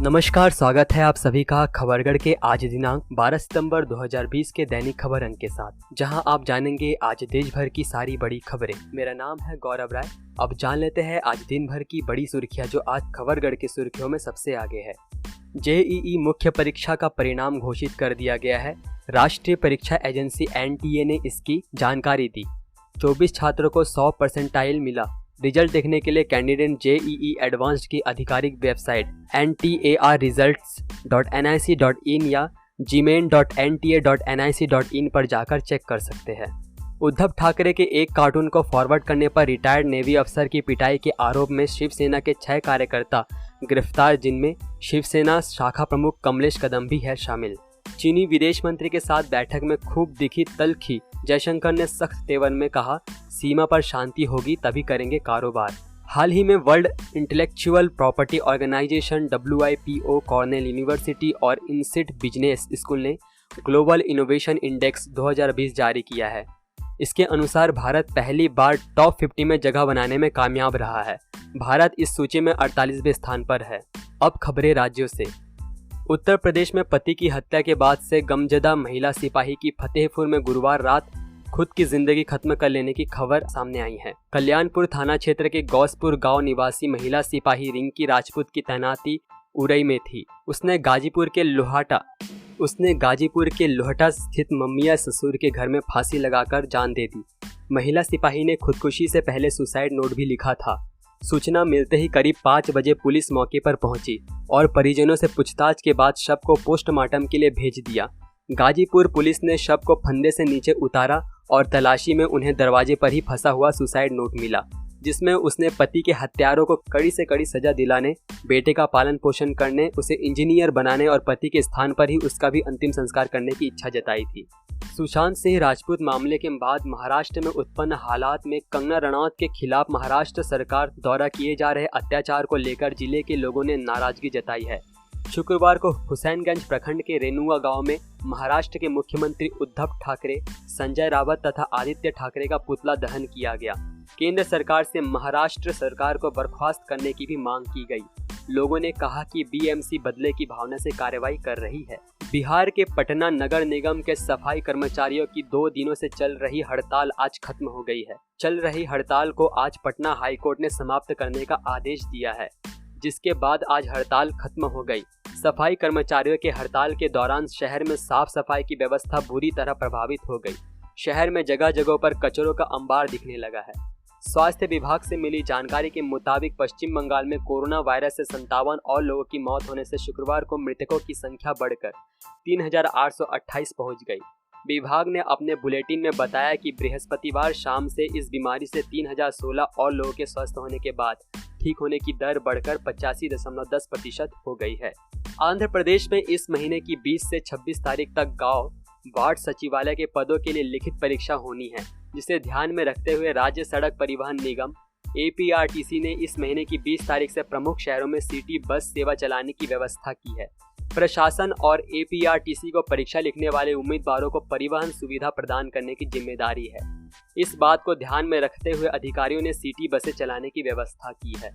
नमस्कार, स्वागत है आप सभी का खबरगढ़ के आज दिनांक 12 सितंबर 2020 के दैनिक खबर अंक के साथ, जहां आप जानेंगे आज देश भर की सारी बड़ी खबरें। मेरा नाम है गौरव राय। अब जान लेते हैं आज दिन भर की बड़ी सुर्खियां जो आज खबरगढ़ की सुर्खियों में सबसे आगे है। जेईई मुख्य परीक्षा का परिणाम घोषित कर दिया गया है। राष्ट्रीय परीक्षा एजेंसी NTA ने इसकी जानकारी दी। 24 छात्रों को 100 परसेंटाइल मिला। रिजल्ट देखने के लिए कैंडिडेट जेईई एडवांस्ड की आधिकारिक वेबसाइट ntarresults.nic.in या gmain.nta.nic.in पर जाकर चेक कर सकते हैं। उद्धव ठाकरे के एक कार्टून को फॉरवर्ड करने पर रिटायर्ड नेवी अफसर की पिटाई के आरोप में शिवसेना के 6 कार्यकर्ता गिरफ्तार, जिनमें शिवसेना शाखा प्रमुख कमलेश कदम भी है शामिल। चीनी विदेश मंत्री के साथ बैठक में खूब दिखी तल्खी। जयशंकर ने सख्त तेवर में कहा, सीमा पर शांति होगी तभी करेंगे कारोबार। हाल ही में World Intellectual Property Organization WIPO, Cornell University और इनसिट बिजनेस स्कूल ने ग्लोबल इनोवेशन इंडेक्स 2020 जारी किया है। इसके अनुसार भारत पहली बार टॉप 50 में जगह बनाने में कामयाब रहा है। भारत इस सूची में 48वें स्थान पर है। अब खबरें राज्यों से। उत्तर प्रदेश में पति की हत्या के बाद से गमजदा महिला सिपाही की फतेहपुर में गुरुवार रात खुद की जिंदगी खत्म कर लेने की खबर सामने आई है। कल्याणपुर थाना क्षेत्र के गौसपुर गांव निवासी महिला सिपाही रिंकी राजपूत की तैनाती उरई में थी। उसने गाजीपुर के लोहटा स्थित मम्मिया ससुर के घर में फांसी लगाकर जान दे दी। महिला सिपाही ने खुदकुशी से पहले सुसाइड नोट भी लिखा था। सूचना मिलते ही करीब 5 बजे पुलिस मौके पर पहुंची और परिजनों से पूछताछ के बाद शव को पोस्टमार्टम के लिए भेज दिया। गाजीपुर पुलिस ने शव को फंदे से नीचे उतारा और तलाशी में उन्हें दरवाजे पर ही फंसा हुआ सुसाइड नोट मिला, जिसमें उसने पति के हत्यारों को कड़ी से कड़ी सजा दिलाने, बेटे का पालन पोषण करने, उसे इंजीनियर बनाने और पति के स्थान पर ही उसका भी अंतिम संस्कार करने की इच्छा जताई थी। सुशांत सिंह राजपूत मामले के बाद महाराष्ट्र में उत्पन्न हालात में कंगना रनौत के खिलाफ महाराष्ट्र सरकार द्वारा किए जा रहे अत्याचार को लेकर जिले के लोगों ने नाराजगी जताई है। शुक्रवार को हुसैनगंज प्रखंड के रेनुआ गांव में महाराष्ट्र के मुख्यमंत्री उद्धव ठाकरे, संजय रावत तथा आदित्य ठाकरे का पुतला दहन किया गया। केंद्र सरकार से महाराष्ट्र सरकार को बर्खास्त करने की भी मांग की गई। लोगों ने कहा कि BMC बदले की भावना से कार्रवाई कर रही है। बिहार के पटना नगर निगम के सफाई कर्मचारियों की 2 दिनों से चल रही हड़ताल आज खत्म हो गई है। चल रही हड़ताल को आज पटना हाईकोर्ट ने समाप्त करने का आदेश दिया है, जिसके बाद आज हड़ताल खत्म हो गई। सफाई कर्मचारियों के हड़ताल के दौरान शहर में साफ सफाई की व्यवस्था बुरी तरह प्रभावित हो गई। शहर में जगह जगह पर कचरों का अंबार दिखने लगा है। स्वास्थ्य विभाग से मिली जानकारी के मुताबिक पश्चिम बंगाल में कोरोना वायरस से 57 और लोगों की मौत होने से शुक्रवार को मृतकों की संख्या बढ़कर 3828 पहुंच गई। विभाग ने अपने बुलेटिन में बताया कि बृहस्पतिवार शाम से इस बीमारी से 3016 और लोगों के स्वस्थ होने के बाद ठीक होने की दर बढ़कर 85.10% हो गई है। आंध्र प्रदेश में इस महीने की 20 से 26 तारीख तक गांव वार्ड सचिवालय के पदों के लिए लिखित परीक्षा होनी है, जिसे ध्यान में रखते हुए राज्य सड़क परिवहन निगम APRTC ने इस महीने की 20 तारीख से प्रमुख शहरों में सिटी बस सेवा चलाने की व्यवस्था की है। प्रशासन और APRTC को परीक्षा लिखने वाले उम्मीदवारों को परिवहन सुविधा प्रदान करने की जिम्मेदारी है। इस बात को ध्यान में रखते हुए अधिकारियों ने सिटी बसें चलाने की व्यवस्था की है।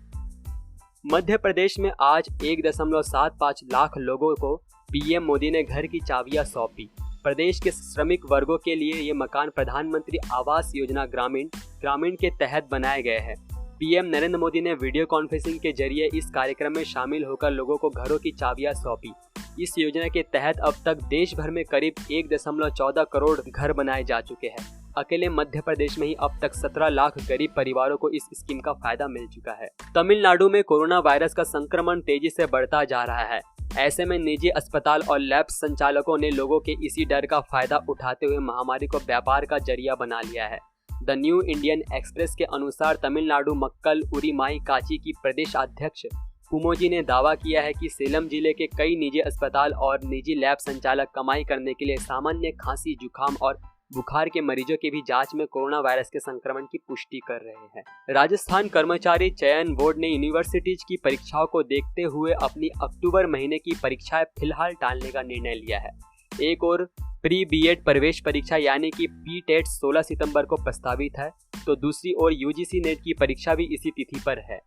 मध्य प्रदेश में आज 1.75 लाख लोगों को PM मोदी ने घर की चाबियां सौंपी। प्रदेश के श्रमिक वर्गों के लिए ये मकान प्रधानमंत्री आवास योजना ग्रामीण के तहत बनाए गए हैं। PM नरेंद्र मोदी ने वीडियो कॉन्फ्रेंसिंग के जरिए इस कार्यक्रम में शामिल होकर लोगों को घरों की चाबियां सौंपी। इस योजना के तहत अब तक देश भर में करीब 1.14 करोड़ घर बनाए जा चुके हैं। अकेले मध्य प्रदेश में ही अब तक 17 लाख गरीब परिवारों को इस स्कीम का फायदा मिल चुका है। तमिलनाडु में कोरोना वायरस का संक्रमण तेजी से बढ़ता जा रहा है। ऐसे में निजी अस्पताल और लैब संचालकों ने लोगों के इसी डर का फायदा उठाते हुए महामारी को व्यापार का जरिया बना लिया है। द न्यू इंडियन एक्सप्रेस के अनुसार तमिलनाडु मक्कल उरीमाई काची की प्रदेश अध्यक्ष कुमोजी ने दावा किया है कि सेलम जिले के कई निजी अस्पताल और निजी लैब संचालक कमाई करने के लिए सामान्य खांसी, जुकाम और बुखार के मरीजों की भी जांच में कोरोना वायरस के संक्रमण की पुष्टि कर रहे हैं। राजस्थान कर्मचारी चयन बोर्ड ने यूनिवर्सिटीज की परीक्षाओं को देखते हुए अपनी अक्टूबर महीने की परीक्षाएं फिलहाल टालने का निर्णय लिया है। एक और प्री BEd प्रवेश परीक्षा यानी कि PTET 16 सितंबर को प्रस्तावित है, तो दूसरी ओर UGC नेट की परीक्षा भी इसी तिथि पर है।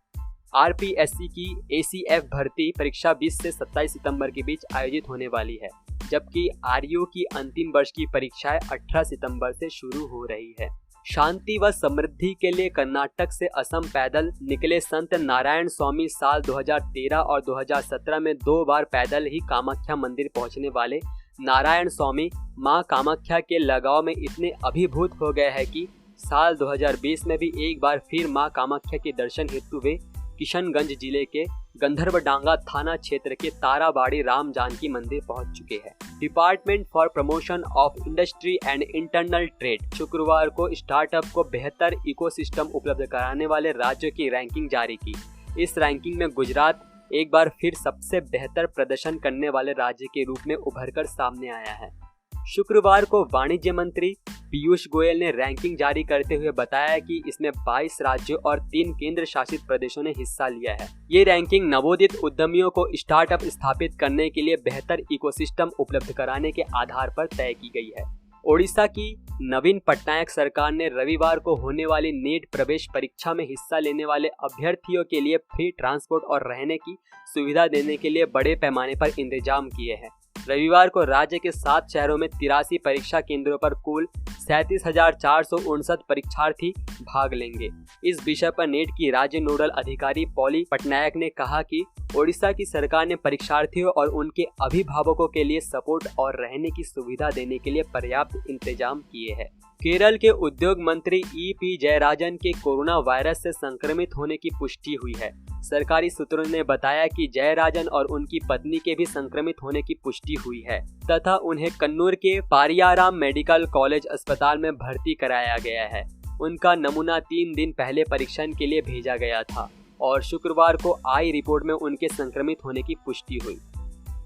आरपीएससी की एसीएफ भर्ती परीक्षा 20 से 27 सितंबर के बीच आयोजित होने वाली है, जबकि आरयू की अंतिम वर्ष की परीक्षाएं 18 सितंबर से शुरू हो रही है। शांति व समृद्धि के लिए कर्नाटक से असम पैदल निकले संत नारायण स्वामी साल 2013 और 2017 में 2 बार पैदल ही कामाख्या मंदिर पहुंचने वाले नारायण स्वामी मां कामाख्या के लगाव में इतने अभिभूत हो गए हैं कि साल 2020 में भी एक बार फिर मां कामाख्या के दर्शन हेतु वे किशनगंज जिले के गंधर्वडांगा थाना क्षेत्र के ताराबाड़ी राम जानकी मंदिर पहुंच चुके हैं। Department for promotion of industry and internal trade शुक्रवार को स्टार्टअप को बेहतर इकोसिस्टम उपलब्ध कराने वाले राज्यों की रैंकिंग जारी की। इस रैंकिंग में गुजरात एक बार फिर सबसे बेहतर प्रदर्शन करने वाले राज्य के रूप में उभरकर सामने आया है। शुक्रवार को वाणिज्य मंत्री पीयूष गोयल ने रैंकिंग जारी करते हुए बताया कि इसमें 22 राज्यों और 3 केंद्र शासित प्रदेशों ने हिस्सा लिया है। ये रैंकिंग नवोदित उद्यमियों को स्टार्टअप स्थापित करने के लिए बेहतर इकोसिस्टम उपलब्ध कराने के आधार पर तय की गई है। ओडिशा की नवीन पटनायक सरकार ने रविवार को होने वाली नीट प्रवेश परीक्षा में हिस्सा लेने वाले अभ्यर्थियों के लिए फ्री ट्रांसपोर्ट और रहने की सुविधा देने के लिए बड़े पैमाने पर इंतजाम किए हैं। रविवार को राज्य के 7 शहरों में 83 परीक्षा केंद्रों पर कुल 37,459 परीक्षार्थी भाग लेंगे। इस विषय पर नीट की राज्य नोडल अधिकारी पॉली पटनायक ने कहा कि ओडिशा की सरकार ने परीक्षार्थियों और उनके अभिभावकों के लिए सपोर्ट और रहने की सुविधा देने के लिए पर्याप्त इंतजाम किए हैं। केरल के उद्योग मंत्री ईपी जयराजन के कोरोना वायरस से संक्रमित होने की पुष्टि हुई है। सरकारी सूत्रों ने बताया कि जयराजन और उनकी पत्नी के भी संक्रमित होने की पुष्टि हुई है तथा उन्हें कन्नूर के पारियाराम मेडिकल कॉलेज अस्पताल में भर्ती कराया गया है। उनका नमूना 3 दिन पहले परीक्षण के लिए भेजा गया था और शुक्रवार को आई रिपोर्ट में उनके संक्रमित होने की पुष्टि हुई।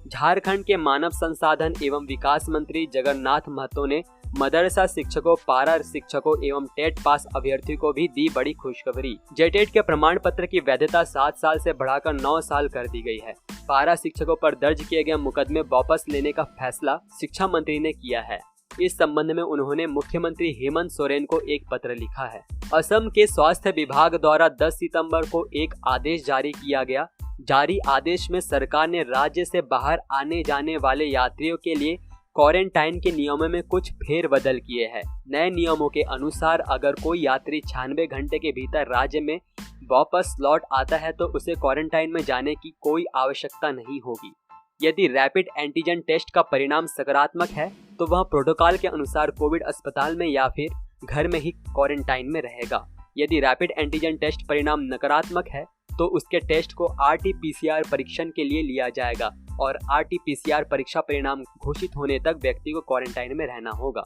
झारखंड के मानव संसाधन एवं विकास मंत्री जगन्नाथ महतो ने मदरसा शिक्षकों, पारा शिक्षकों एवं टेट पास अभ्यर्थियों को भी दी बड़ी खुशखबरी। जेटेट के प्रमाण पत्र की वैधता 7 साल से बढ़ाकर 9 साल कर दी गई है। पारा शिक्षकों पर दर्ज किए गए मुकदमे वापस लेने का फैसला शिक्षा मंत्री ने किया है। इस संबंध में उन्होंने मुख्यमंत्री हेमंत सोरेन को एक पत्र लिखा है। असम के स्वास्थ्य विभाग द्वारा 10 सितंबर को एक आदेश जारी किया गया। जारी आदेश में सरकार ने राज्य से बाहर आने जाने वाले यात्रियों के लिए क्वारंटाइन के नियमों में कुछ फेरबदल किए हैं। नए नियमों के अनुसार अगर कोई यात्री 96 घंटे के भीतर राज्य में वापस लौट आता है तो उसे क्वारंटाइन में जाने की कोई आवश्यकता नहीं होगी। यदि रैपिड एंटीजन टेस्ट का परिणाम सकारात्मक है तो वह प्रोटोकॉल के अनुसार कोविड अस्पताल में या फिर घर में ही क्वारंटाइन में रहेगा। यदि रैपिड एंटीजन टेस्ट परिणाम नकारात्मक है तो उसके टेस्ट को RT-PCR परीक्षण के लिए लिया जाएगा और RT-PCR परीक्षा परिणाम घोषित होने तक व्यक्ति को क्वारंटाइन में रहना होगा।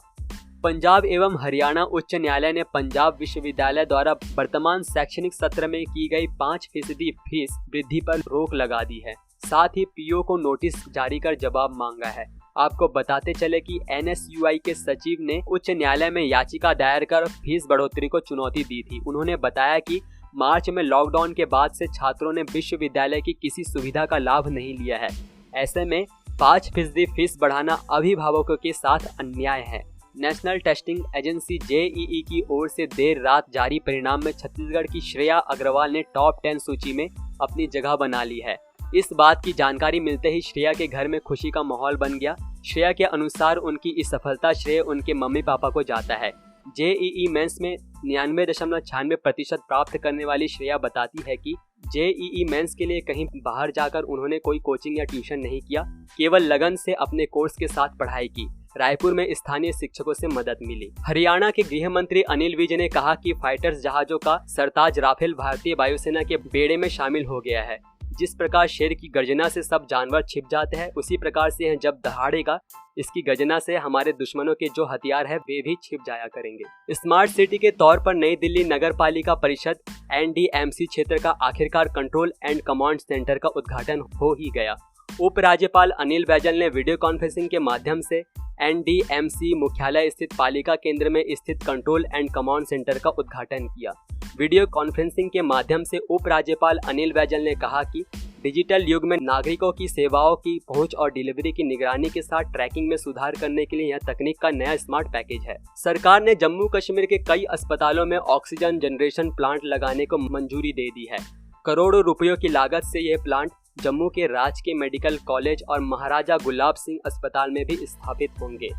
पंजाब एवं हरियाणा उच्च न्यायालय ने पंजाब विश्वविद्यालय द्वारा वर्तमान शैक्षणिक सत्र में की गई 5% फीस वृद्धि पर रोक लगा दी है। साथ ही पीओ को नोटिस जारी कर जवाब मांगा है। आपको बताते चले कि NSUI के सचिव ने उच्च न्यायालय में याचिका दायर कर फीस बढ़ोतरी को चुनौती दी थी। उन्होंने बताया कि मार्च में लॉकडाउन के बाद से छात्रों ने विश्वविद्यालय की किसी सुविधा का लाभ नहीं लिया है। ऐसे में 5% फीस बढ़ाना अभिभावकों के साथ अन्याय है। नेशनल टेस्टिंग एजेंसी JEE की ओर से देर रात जारी परिणाम में छत्तीसगढ़ की श्रेया अग्रवाल ने टॉप 10 सूची में अपनी जगह बना ली है। इस बात की जानकारी मिलते ही श्रेया के घर में खुशी का माहौल बन गया। श्रेया के अनुसार उनकी इस सफलता श्रेय उनके मम्मी पापा को जाता है। JEE मेंस में 99.96% प्राप्त करने वाली श्रेया बताती है कि JEE मेंस के लिए कहीं बाहर जाकर उन्होंने कोई कोचिंग या ट्यूशन नहीं किया, केवल लगन से अपने कोर्स के साथ पढ़ाई की। रायपुर में स्थानीय शिक्षकों से मदद मिली। हरियाणा के गृह मंत्री अनिल विज ने कहा कि फाइटर्स जहाजों का सरताज राफेल भारतीय वायुसेना के बेड़े में शामिल हो गया है। जिस प्रकार शेर की गर्जना से सब जानवर छिप जाते हैं, उसी प्रकार से जब दहाड़ेगा इसकी गर्जना से हमारे दुश्मनों के जो हथियार है वे भी छिप जाया करेंगे। स्मार्ट सिटी के तौर पर नई दिल्ली नगर पालिका परिषद NDMC क्षेत्र का आखिरकार कंट्रोल एंड कमांड सेंटर का उद्घाटन हो ही गया। उपराज्यपाल अनिल बैजल ने वीडियो कॉन्फ्रेंसिंग के माध्यम से NDMC मुख्यालय स्थित पालिका केंद्र में स्थित कंट्रोल एंड कमांड सेंटर का उद्घाटन किया। वीडियो कॉन्फ्रेंसिंग के माध्यम से उपराज्यपाल अनिल बैजल ने कहा कि डिजिटल युग में नागरिकों की सेवाओं की पहुंच और डिलीवरी की निगरानी के साथ ट्रैकिंग में सुधार करने के लिए यह तकनीक का नया स्मार्ट पैकेज है। सरकार ने जम्मू कश्मीर के कई अस्पतालों में ऑक्सीजन जनरेशन प्लांट लगाने को मंजूरी दे दी है। करोड़ों रुपयों की लागत से यह प्लांट जम्मू के राजकीय मेडिकल कॉलेज और महाराजा गुलाब सिंह अस्पताल में भी स्थापित होंगे।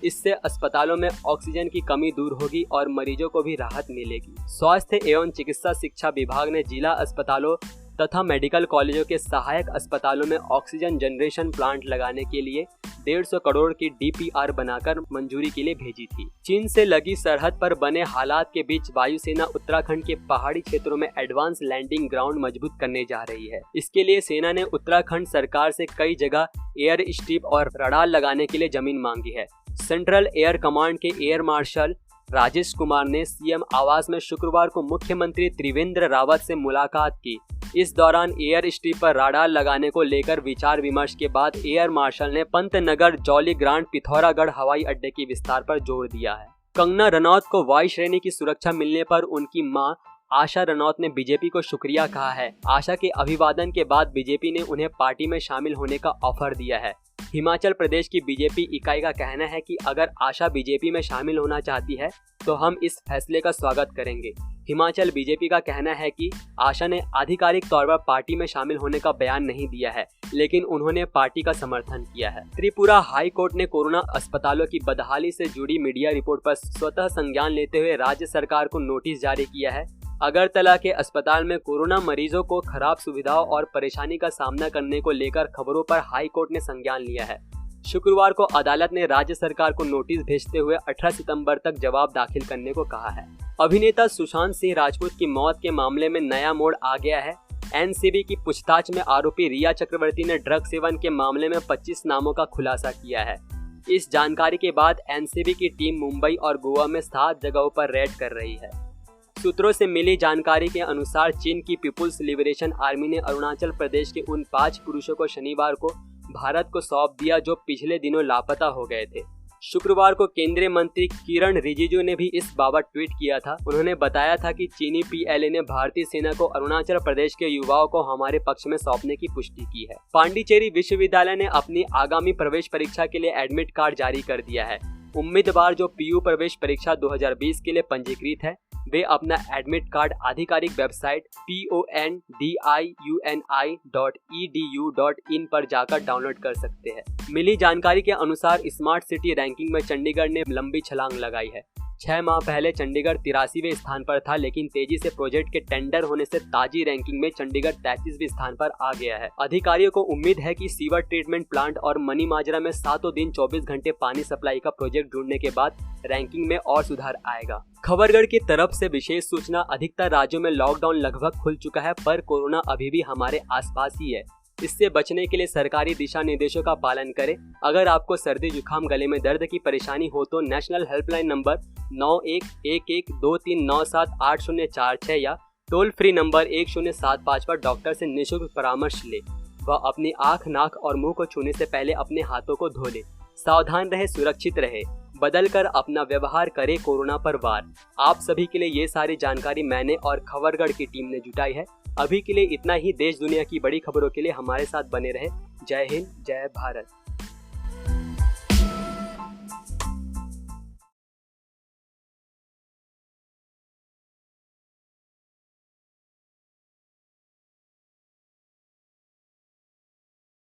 इससे अस्पतालों में ऑक्सीजन की कमी दूर होगी और मरीजों को भी राहत मिलेगी। स्वास्थ्य एवं चिकित्सा शिक्षा विभाग ने जिला अस्पतालों तथा मेडिकल कॉलेजों के सहायक अस्पतालों में ऑक्सीजन जनरेशन प्लांट लगाने के लिए 150 करोड़ की DPR बनाकर मंजूरी के लिए भेजी थी। चीन से लगी सरहद पर बने हालात के बीच वायुसेना उत्तराखंड के पहाड़ी क्षेत्रों में एडवांस लैंडिंग ग्राउंड मजबूत करने जा रही है। इसके लिए सेना ने उत्तराखंड सरकार से कई जगह एयर स्ट्रिप और रडार लगाने के लिए जमीन मांगी है। सेंट्रल एयर कमांड के एयर मार्शल राजेश कुमार ने CM आवास में शुक्रवार को मुख्यमंत्री त्रिवेंद्र रावत से मुलाकात की। इस दौरान एयर स्ट्रिप पर राडार लगाने को लेकर विचार विमर्श के बाद एयर मार्शल ने पंतनगर जौली ग्रांट पिथौरागढ़ हवाई अड्डे के विस्तार पर जोर दिया है। कंगना रनौत को वायु श्रेणी की सुरक्षा मिलने पर उनकी मां आशा रनौत ने बीजेपी को शुक्रिया कहा है। आशा के अभिवादन के बाद बीजेपी ने उन्हें पार्टी में शामिल होने का ऑफर दिया है। हिमाचल प्रदेश की बीजेपी इकाई का कहना है कि अगर आशा बीजेपी में शामिल होना चाहती है तो हम इस फैसले का स्वागत करेंगे। हिमाचल बीजेपी का कहना है कि आशा ने आधिकारिक तौर पर पार्टी में शामिल होने का बयान नहीं दिया है, लेकिन उन्होंने पार्टी का समर्थन किया है। त्रिपुरा हाई कोर्ट ने कोरोना अस्पतालों की बदहाली से जुड़ी मीडिया रिपोर्ट पर स्वतः संज्ञान लेते हुए राज्य सरकार को नोटिस जारी किया है। अगरतला के अस्पताल में कोरोना मरीजों को खराब सुविधाओं और परेशानी का सामना करने को लेकर खबरों पर हाई कोर्ट ने संज्ञान लिया है। शुक्रवार को अदालत ने राज्य सरकार को नोटिस भेजते हुए 18 सितंबर तक जवाब दाखिल करने को कहा है। अभिनेता सुशांत सिंह राजपूत की मौत के मामले में नया मोड़ आ गया है। NCB की पूछताछ में आरोपी रिया चक्रवर्ती ने ड्रग सेवन के मामले में 25 नामों का खुलासा किया है। इस जानकारी के बाद NCB की टीम मुंबई और गोवा में 7 जगहों पर रेड कर रही है। सूत्रों से मिली जानकारी के अनुसार चीन की पीपुल्स लिबरेशन आर्मी ने अरुणाचल प्रदेश के उन 5 पुरुषों को शनिवार को भारत को सौंप दिया जो पिछले दिनों लापता हो गए थे। शुक्रवार को केंद्रीय मंत्री किरण रिजिजू ने भी इस बाबत ट्वीट किया था। उन्होंने बताया था कि चीनी PLA ने भारतीय सेना को अरुणाचल प्रदेश के युवाओं को हमारे पक्ष में सौंपने की पुष्टि की है। पांडिचेरी विश्वविद्यालय ने अपनी आगामी प्रवेश परीक्षा के लिए एडमिट कार्ड जारी कर दिया है। उम्मीदवार जो PU प्रवेश परीक्षा 2020 के लिए पंजीकृत है, वे अपना एडमिट कार्ड आधिकारिक वेबसाइट pondiuni.edu.in पर जाकर डाउनलोड कर सकते हैं। मिली जानकारी के अनुसार स्मार्ट सिटी रैंकिंग में चंडीगढ़ ने लंबी छलांग लगाई है। 6 माह पहले चंडीगढ़ 83वें स्थान पर था, लेकिन तेजी से प्रोजेक्ट के टेंडर होने से ताजी रैंकिंग में चंडीगढ़ 33वें स्थान पर आ गया है। अधिकारियों को उम्मीद है कि सीवर ट्रीटमेंट प्लांट और मनी माजरा में 7 दिन 24 घंटे पानी सप्लाई का प्रोजेक्ट जुड़ने के बाद रैंकिंग में और सुधार आएगा। खबरगढ़ की तरफ से विशेष सूचना। अधिकतर राज्यों में लॉकडाउन लगभग खुल चुका है, पर कोरोना अभी भी हमारे आसपास ही है। इससे बचने के लिए सरकारी दिशा निर्देशों का पालन करें। अगर आपको सर्दी जुकाम गले में दर्द की परेशानी हो तो नेशनल हेल्पलाइन नंबर 911123978046 या टोल फ्री नंबर 1075 पर डॉक्टर से निःशुल्क परामर्श ले। वह अपनी आँख, नाक और मुंह को छूने से पहले अपने हाथों को धो ले। सावधान रहे, सुरक्षित रहे, बदल कर अपना व्यवहार करे कोरोना पर वार। आप सभी के लिए ये सारी जानकारी मैंने और खबरगढ़ की टीम ने जुटाई है। अभी के लिए इतना ही। देश दुनिया की बड़ी खबरों के लिए हमारे साथ बने रहे। जय हिंद, जय भारत।